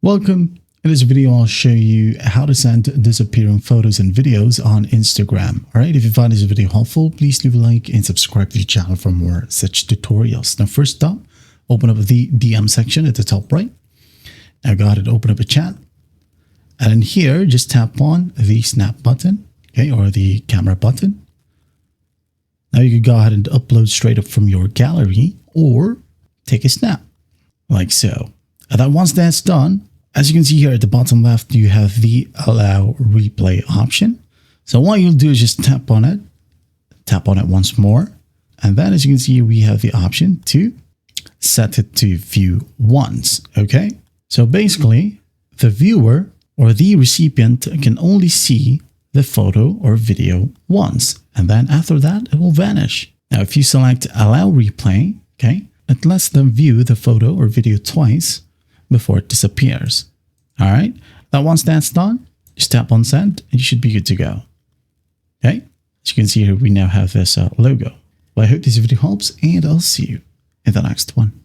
Welcome. In this video, I'll show you how to send disappearing photos and videos on Instagram. All right, if you find this video helpful, please leave a like and subscribe to the channel for more such tutorials. Now, first up, open up the DM section at the top right. Now go ahead and open up a chat. And in here, just tap on the snap button, okay, or the camera button. Now you can go ahead and upload straight up from your gallery or take a snap like so. And then once that's done, as you can see here at the bottom left, you have the allow replay option. So what you'll do is just tap on it once more. And then as you can see, we have the option to set it to view once. Okay. So basically the viewer or the recipient can only see the photo or video once. And then after that, it will vanish. Now, if you select allow replay, okay, it lets them view the photo or video twice before it disappears. All right. Now, once that's done, just tap on send and you should be good to go. Okay. As you can see here, we now have this logo. Well, I hope this video helps and I'll see you in the next one.